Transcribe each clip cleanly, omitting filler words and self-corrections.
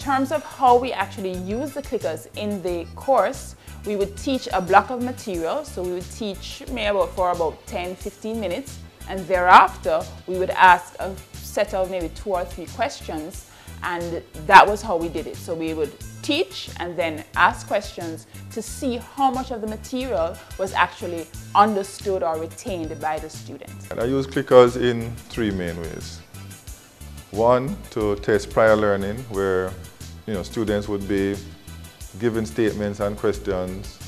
terms of how we actually use the clickers in the course, we would teach a block of material. So we would teach for about 10-15 minutes, and thereafter we would ask a set of maybe 2 or 3 questions, and that was how we did it. So we would teach and then ask questions to see how much of the material was actually understood or retained by the student. And I use clickers in 3 main ways. One, to test prior learning, where students would be given statements and questions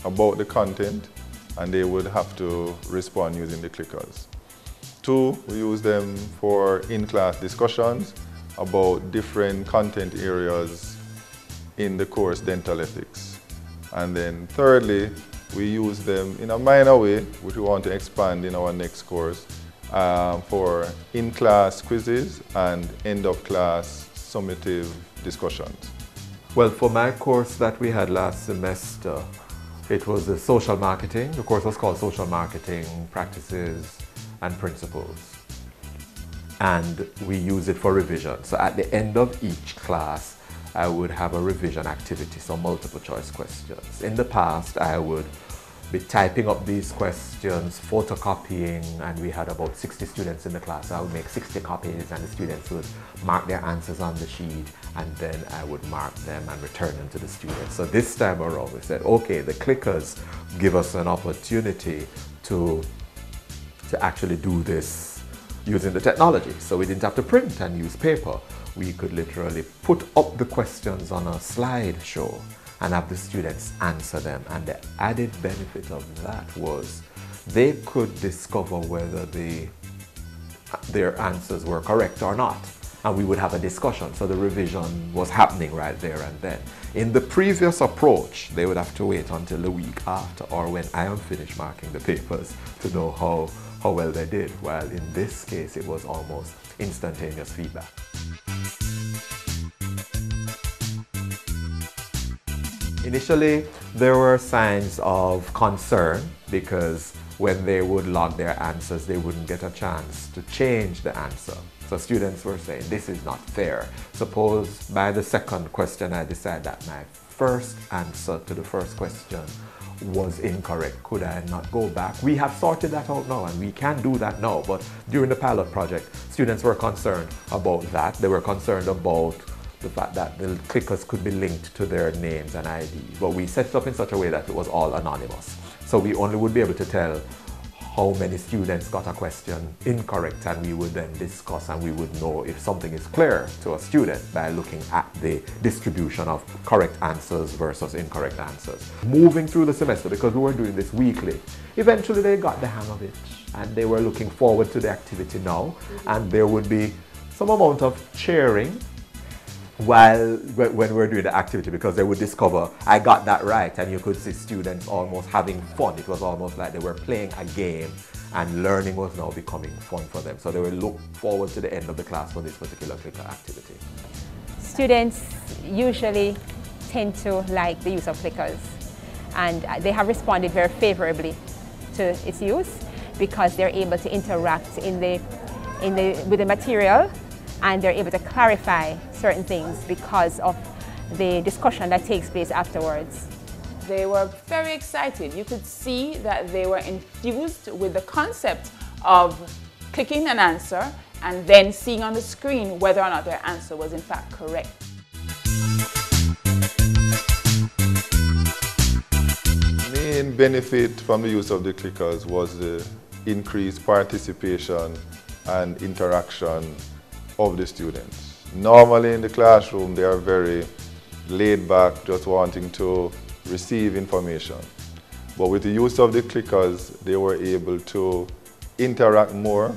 about the content, and they would have to respond using the clickers. 2, we use them for in-class discussions about different content areas in the course dental ethics. And then thirdly, we use them in a minor way, which we want to expand in our next course, for in-class quizzes and end-of-class summative discussions. Well, for my course that we had last semester, it was the social marketing. The course was called Social Marketing Practices and Principles. And we use it for revision. So at the end of each class, I would have a revision activity, so multiple choice questions. In the past, I would be typing up these questions, photocopying, and we had about 60 students in the class. So I would make 60 copies, and the students would mark their answers on the sheet, and then I would mark them and return them to the students. So this time around, we said, okay, the clickers give us an opportunity to actually do this using the technology. So we didn't have to print and use paper. We could literally put up the questions on a slideshow and have the students answer them. And the added benefit of that was they could discover whether their answers were correct or not. And we would have a discussion. So the revision was happening right there and then. In the previous approach, they would have to wait until the week after or when I am finished marking the papers to know how well they did. While in this case, it was almost instantaneous feedback. Initially, there were signs of concern because when they would log their answers, they wouldn't get a chance to change the answer. So students were saying, this is not fair. Suppose by the second question, I decide that my first answer to the first question was incorrect. Could I not go back? We have sorted that out now, and we can do that now. But during the pilot project, students were concerned about that. They were concerned about the fact that the clickers could be linked to their names and IDs. But we set it up in such a way that it was all anonymous. So we only would be able to tell how many students got a question incorrect, and we would then discuss, and we would know if something is clear to a student by looking at the distribution of correct answers versus incorrect answers. Moving through the semester, because we were doing this weekly, eventually they got the hang of it, and they were looking forward to the activity now, and there would be some amount of cheering when we were doing the activity, because they would discover, I got that right, and you could see students almost having fun. It was almost like they were playing a game, and learning was now becoming fun for them. So they would look forward to the end of the class for this particular clicker activity. Students usually tend to like the use of clickers, and they have responded very favorably to its use because they're able to interact with the material, and they're able to clarify certain things because of the discussion that takes place afterwards. They were very excited. You could see that they were infused with the concept of clicking an answer and then seeing on the screen whether or not their answer was in fact correct. The main benefit from the use of the clickers was the increased participation and interaction of the students. Normally in the classroom, they are very laid back, just wanting to receive information. But with the use of the clickers, they were able to interact more,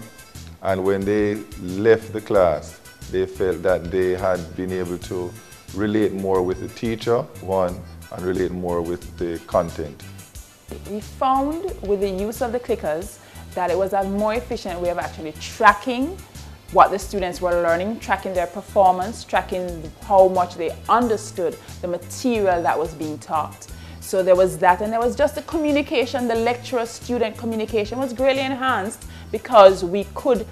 and when they left the class, they felt that they had been able to relate more with the teacher, one, and relate more with the content. We found with the use of the clickers that it was a more efficient way of actually tracking what the students were learning, tracking their performance, tracking how much they understood the material that was being taught. So there was that, and there was just the communication, the lecturer-student communication was greatly enhanced because we could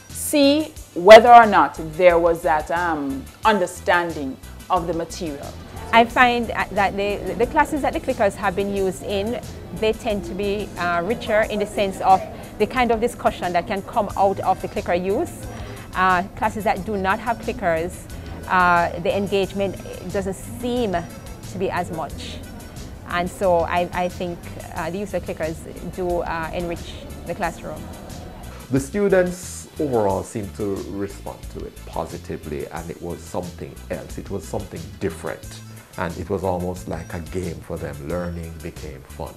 see whether or not there was that understanding of the material. I find that the classes that the clickers have been used in, they tend to be richer in the sense of the kind of discussion that can come out of the clicker use. Classes that do not have clickers, the engagement doesn't seem to be as much. And so I think the use of clickers do enrich the classroom. The students overall seemed to respond to it positively, and it was something else. It was something different, and it was almost like a game for them. Learning became fun.